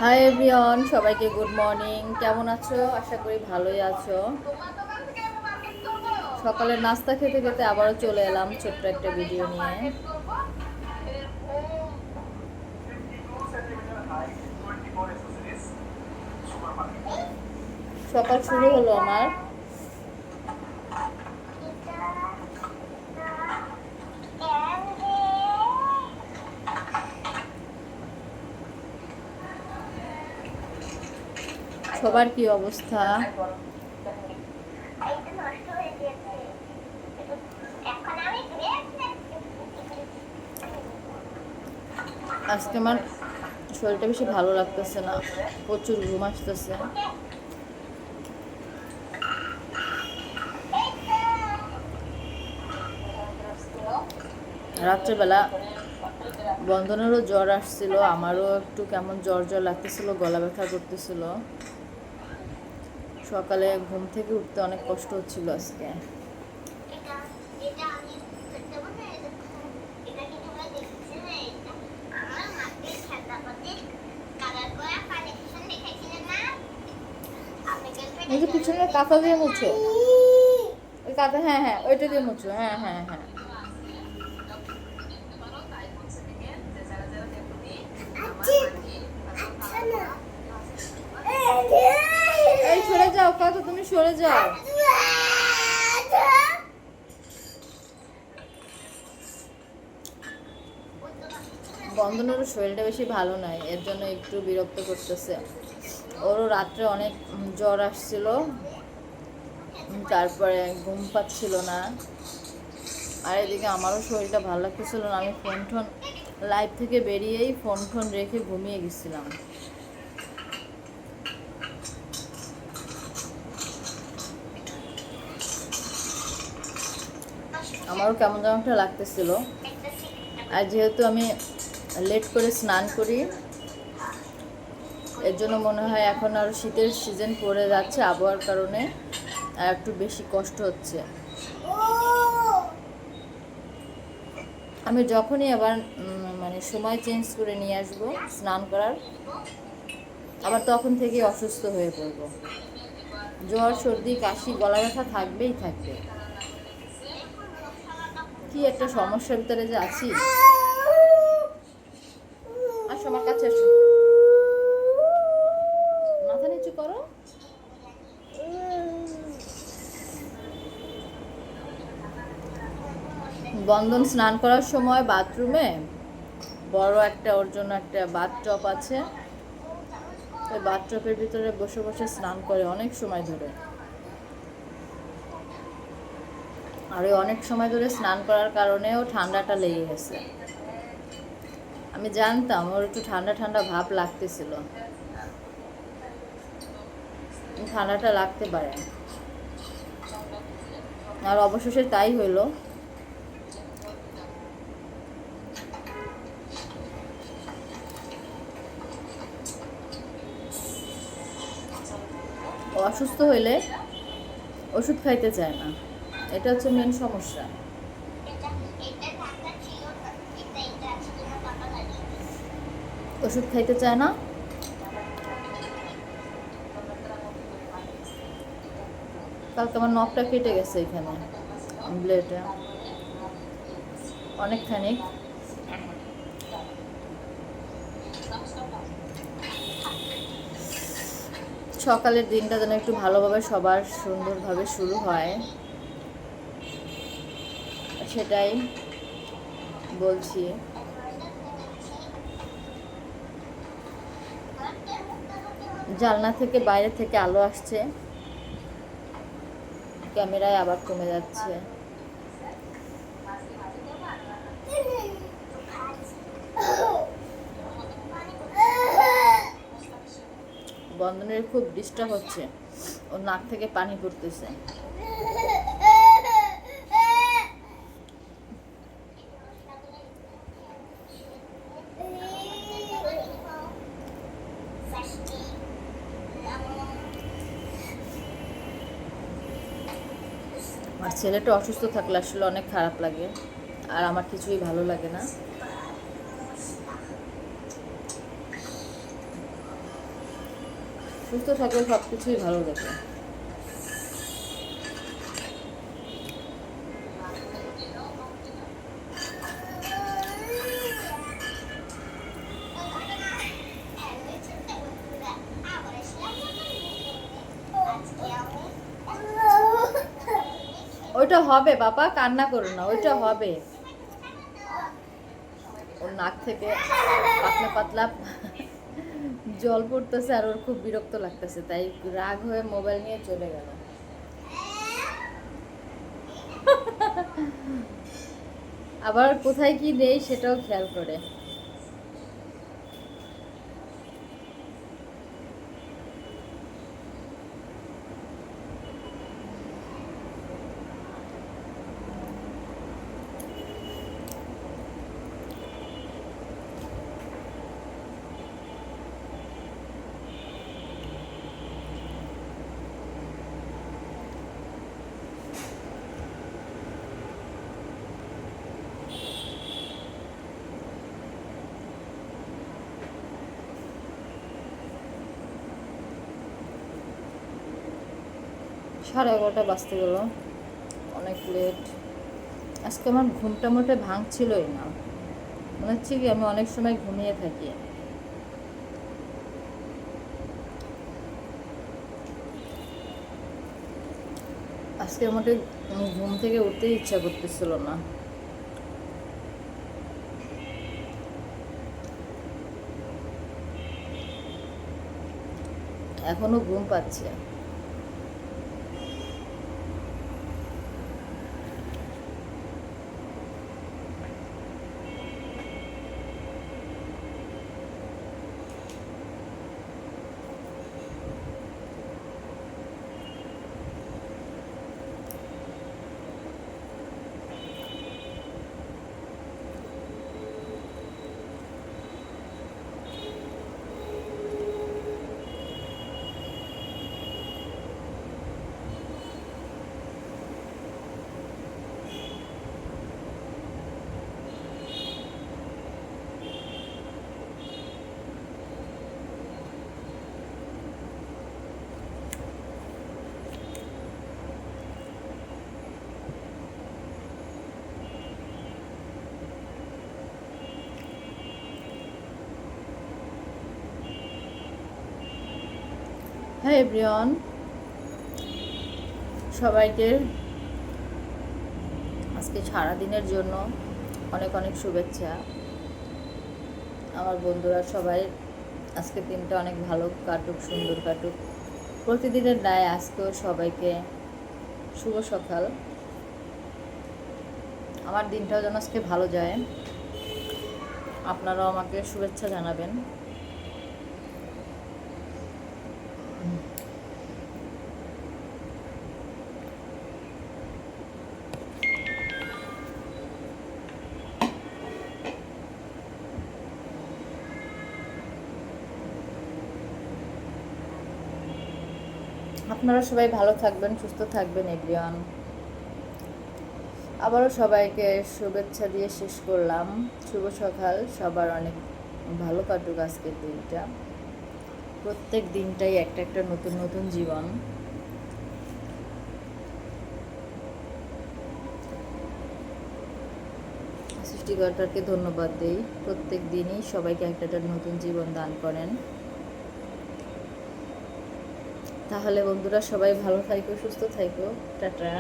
Hi everyone, সবাইকে good morning. কেমন আছো? আশা করি ভালোই আছো। সকালের নাস্তা খেতে খেতে আবারও চলে এলাম ছোট্ট একটা ভিডিও নিয়ে। সকাল শুরু হলো আমার। সবার কি অবস্থা? আজকে আমার শরীরটা বেশি ভালো লাগতেছে না, প্রচুর ঘুম আসতেছে। রাত্রেবেলা বন্ধনেরও জ্বর আসছিল, আমারও একটু কেমন জ্বর জ্বর লাগতেছিল, গলা ব্যথা করতেছিল। সকালে ঘুম থেকে উঠতে অনেক কষ্ট হচ্ছিল আজকে। এই যে পিছনে কাঁথা দিয়ে মুছো, ওই কাঁথা, হ্যাঁ হ্যাঁ ওইটা দিয়ে মুছো, হ্যাঁ হ্যাঁ হ্যাঁ। এই সরে যাও কাঁথা, তুমি সরে যাও। বন্ধনেরও শরীরটা বেশি ভালো নয়, এর জন্য একটু বিরক্ত করতেছে। ওরও রাত্রে অনেক জ্বর আসছিল, তারপরে ঘুম পাচ্ছিল না। আর এদিকে আমারও শরীরটা ভালো লাগতেছিল না, আমি ফোন টোন লাইভ থেকে বেরিয়েই ফোন টোন রেখে ঘুমিয়ে গেছিলাম। আমারও কেমন যেন একটা লাগতেছিল। আর যেহেতু আমি লেট করে স্নান করি, এর জন্য মনে হয় এখন আরও শীতের সিজন পড়ে যাচ্ছে আবহাওয়ার কারণে, আর একটু বেশি কষ্ট হচ্ছে। আমি যখনই আবার মানে সময় চেঞ্জ করে নিয়ে আসবো স্নান করার, আবার তখন থেকেই অসুস্থ হয়ে পড়বো। জ্বর সর্দি কাশি গলা ব্যথা থাকবেই থাকবে। কি একটা সমস্যার ভিতরে যে আছি। আসো আমার কাছে আসো, মাথা নিচু করো। বন্ধন স্নান করার সময় বাথরুমে বড় একটা ওর জন্য একটা বাথটব আছে, ওই বাথটবের ভিতরে বসে বসে স্নান করে অনেক সময় ধরে। আর ওই অনেক সময় ধরে স্নান করার কারণেও ঠান্ডাটা লেগে গেছে। আমি জানতাম ওর একটু ঠান্ডা ঠান্ডা ভাব লাগতেছিল, ঠান্ডাটা লাগতে পারে। আর অবশেষে তাই হইল। অসুস্থ হইলে ওষুধ খাইতে চায় না, এটা হচ্ছে মেন সমস্যা। ওষুধ খাইতে চায় না। কালকে আমার নখটা কেটে গেছে এখানে ব্লেডে অনেকখানি। সকালের দিনটা যেন একটু ভালোভাবে সবার সুন্দরভাবে শুরু হয়, সেটাই বলছি। জানলা থেকে বাইরে থেকে আলো আসছে, ক্যামেরায় আবার কমে যাচ্ছে। বন্ধনের খুব ডিস্টার্ব হচ্ছে, ওর নাক থেকে পানি পড়তেছে। আর ছেলেটা অসুস্থ থাকলে আসলে অনেক খারাপ লাগে, আর আমার কিছুই ভালো লাগে না। সুস্থ থাকলে সব কিছুই ভালো লাগে। ওইটা হবে বাবা, কান্না করো না, ওইটা হবে। ওর নাক থেকে পাতলা পাতলা জল পড়তেছে আর ওর খুব বিরক্ত লাগতেছে, তাই রাগ হয়ে মোবাইল নিয়ে চলে গেল। আবার কোথায় কি নেই সেটাও খেয়াল করে। সাড়ে 11টা বাজতে গেল, অনেক লেট। আজকে আমার ঘুমটা মোটে ভাঙছিলই না, মনে হচ্ছে কি আমি অনেক সময় ঘুমিয়ে থাকি। আজকে মোটে ঘুম থেকে উঠতে ইচ্ছা করতেছিল না। এখনো ঘুম পাচ্ছে। হ্যাঁ এভরিওয়ান, সবাইকে আজকে সারাদিনের জন্য অনেক অনেক শুভেচ্ছা। আমার বন্ধুরা সবাই আজকের দিনটা অনেক ভালো কাটুক, সুন্দর কাটুক। প্রতিদিনের ন্যায় আজকেও সবাইকে শুভ সকাল। আমার দিনটাও যেন আজকে ভালো যায়, আপনারাও আমাকে শুভেচ্ছা জানাবেন। আপনারা সবাই ভালো থাকবেন, সুস্থ থাকবেন এভরিওয়ান। আবারও সবাইকে শুভেচ্ছা দিয়ে শেষ করলাম। শুভ সকাল, সবার অনেক ভালো কাটুক আজকের দিনটা। প্রত্যেক দিনটাই একটা একটা নতুন নতুন জীবন। সৃষ্টিকর্তাকে ধন্যবাদ দেই, প্রত্যেক দিনই সবাইকে একটা একটা নতুন জীবন দান করেন। তাহলে বন্ধুরা সবাই ভালো থাকো, সুস্থ থাকো, টাটা।